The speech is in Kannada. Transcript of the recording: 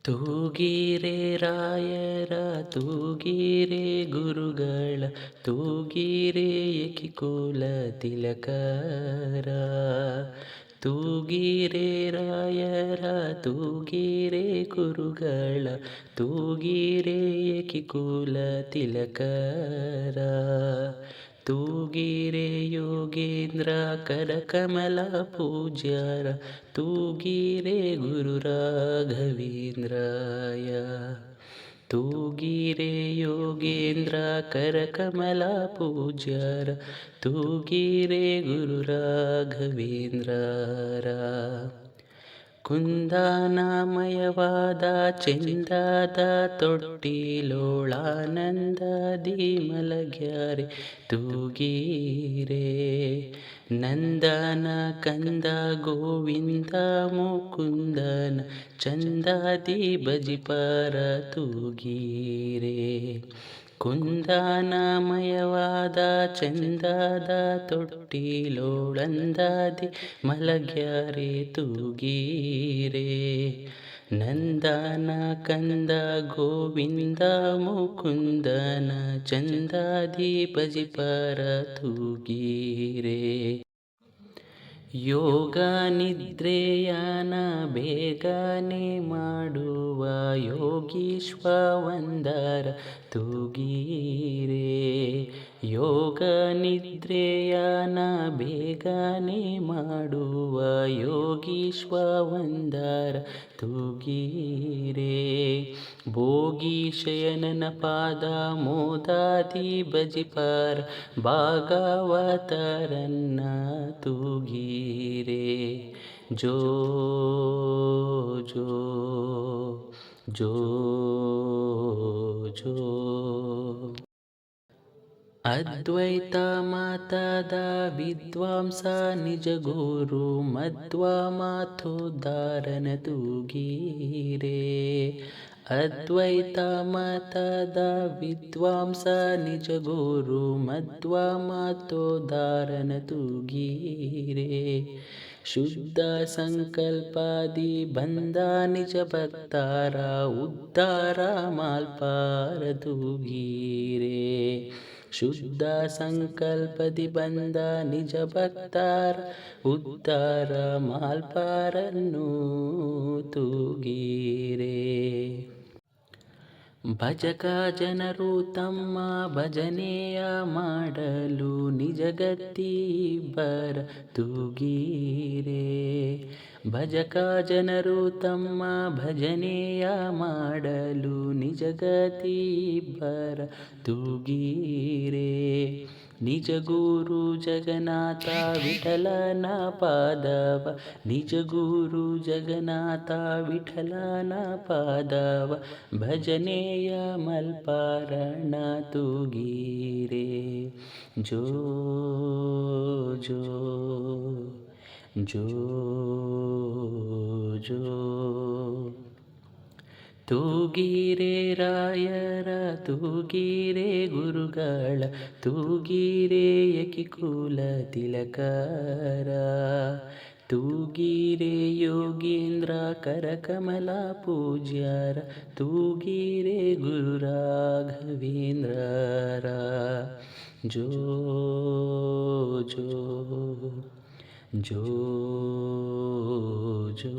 ತೂಗಿರೆ ರಾಯರ ತೂಗಿರೆ ಗುರುಗಳ ತೂಗಿರೆ ಏಕಿಕುಲ ತಿಲಕರ ತೂಗಿರೆ ರಾಯರ ತೂಗಿರೆ ಗುರುಗಳ ತೂಗಿರೆ ಏಕಿಕುಲ ತಿಲಕರ ತೂಗಿರೆ ಯೋಗೇಂದ್ರ ಕರಕಮಲ ಪೂಜ್ಯರ ತೂಗಿರೆ ಗುರು ರಾಘವೇಂದ್ರಾಯ ತೂಗಿರೆ ಯೋಗೇಂದ್ರ ಕರಕಮಲ ಪೂಜ್ಯರ ತೂಗಿರೆ ಗುರು ರಾಘವೇಂದ್ರರ ಕುಂದನಾಮಯವಾದ ಚೆಂದಾದ ತೊಟ್ಟಿಲೋಳಾನಂದದಿ ಮಲಗ್ಯಾರೆ ತೂಗಿರೆ ನಂದನ ಕಂದ ಗೋವಿಂದ ಮುಕುಂದನ ಚಂದಾದಿ ಬಜಿಪರ ತೂಗಿರೆ ಕುಂದನಾಮಯವಾದ ಚಂದದ ತೊಟ್ಟಿಲೋಳಂದಾದಿ ಮಲಗ್ಯಾರೆ ತೂಗಿರೆ ನಂದನ ಕಂದ ಗೋವಿಂದ ಮುಕುಂದನ ಚಂದಾದಿ ಬಜಿಪರ ತೂಗಿರೆ ಯೋಗ ನಿದ್ರೆಯನ ಬೇಗನೆ ಮಾಡುವ ಯೋಗೀಶ್ವವಂದರ ತೂಗಿರೆ ಯೋಗ ನಿದ್ರೆಯನ ಬೇಗನೆ ಮಾಡುವ ಯೋಗೀಶ್ವವಂದರ ತೂಗಿರೆ ಭೋಗಿ ಶಯನನ ಪಾದ ಮೋದಾದಿ ಬಜಿಪರ ಭಾಗವತರನ್ನ ತೂಗಿರೆ ಜೋ ಜೋ ಜೋ ಜೋ ಅದ್ವೈತ ಮತದ ವಿದ್ವಾಂಸ ನಿಜ ಗುರು ಮಧ್ವ ಮಾಥೋದ್ಧಾರನ ತೂಗಿರೆ ಅದ್ವೈತ ಮತದ ವಿದ್ವಾಂಸ ನಿಜ ಗುರು ಮಧ್ವ ಮಾಥೋದ್ಧಾರನ ತೂಗಿರೆ ಶುದ್ಧ ಸಂಕಲ್ಪದಿ ಬಂದ ನಿಜ ಭಕ್ತರ ಉದ್ಧಾರ ಮಾಲ್ಪಾರ ತೂಗಿರೆ ಶುದ್ಧ ಸಂಕಲ್ಪದಿ ಬಂದ ನಿಜ ಭಕ್ತರ ಉದ್ಧಾರ ಮಾಲ್ಪಾರನ್ನು ತೂಗಿರೆ ಭಜಕ ಜನರು ತಮ್ಮ ಭಜನೆಯ ಮಾಡಲು ನಿಜಗತ್ತಿಬ್ಬರ ತೂಗಿರೆ ಭಜಕ ಜನರು ತಮ್ಮ ಭಜನೆಯ ಮಾಡಲು ನಿಜಗತ್ತಿಬ್ಬರ ತೂಗಿರೆ ನಿಜ ಗುರು ಜಗನ್ನಾಥ ವಿಠಲನ ಪಾದವ ನಿಜ ಗುರು ಜಗನ್ನಾಥ ವಿಠಲನ ಪಾದವ ಭಜನೆಯ ಮಲ್ಪಾರಣ ತೂಗಿರೆ ಜೋ ಜೋ ಜೋ ಜೋ ತೂಗಿರೆ ರಾಯರ ತೂಗಿರೆ ಗುರುಗಳ ತೂಗಿರೆ ಏಕಿಕುಲ ತಿಲಕರ ತೂಗಿರೆ ಯೋಗೇಂದ್ರ ಕರಕಮಲ ಪೂಜ್ಯರ ತೂಗಿರೆ ಗುರು ರಾಘವೇಂದ್ರರ ಜೋ ಜೋ ಜೋ ಜೋ